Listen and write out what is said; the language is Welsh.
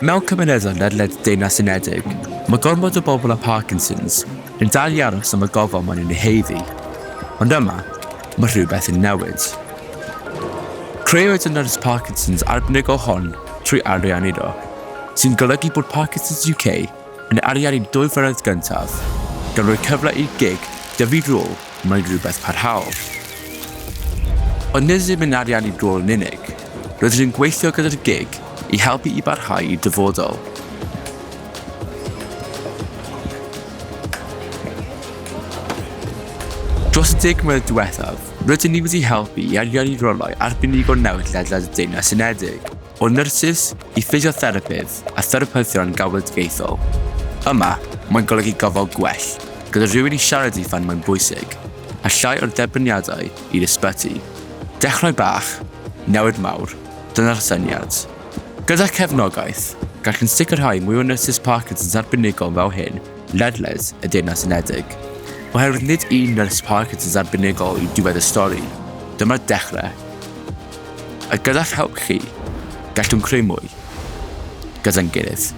Mewn cymunedau ledled Deyrnas Unedig, mae gormod o bobl â Parkinsons yn dal i aros am y gofal maen nhw'n ei heiddi. Ond yma, mae rhywbeth yn newid. Creuwyd y nyrs Parkinson's arbenigol hon trwy arian-iro, sy'n golygu bod Parkinson's UK yn ariannu 2 flynedd gyntaf, gan roi cyfle i'r gig dyfu rôl mewn rhywbeth parhaol. Ond nid ddim yn ariannu rôl yn unig, roedd rydyn gweithio gyda'r gig i helpu i barhau i'r dyfodol. Dros y 10 mlynedd diwethaf, rydyn ni wedi helpu i ariannu rolau arbenigol newydd ledled y Deyrnas Unedig, o nyrsys i ffisiotherapidd a therapyddion galwedigaethol. Yma, mae'n golygu gofal gwell, gyda rhywun i siarad i phan mae'n bwysig, a llai o'r derbryniadau i'r ysbyty. Dechrau bach, newid mawr, dyna'r syniad. Gyda cefnogaeth, gall yn sicrhau mwy o nyrsys Parkinson's arbenigol fel hyn, ledled y Deyrnas Unedig. Oherwydd nid un nyrs Parkinson's arbenigol i diwedd y stori, dyma'r dechrau. A gyda'ch help chi, gallwn creu mwy gyda'n gilydd.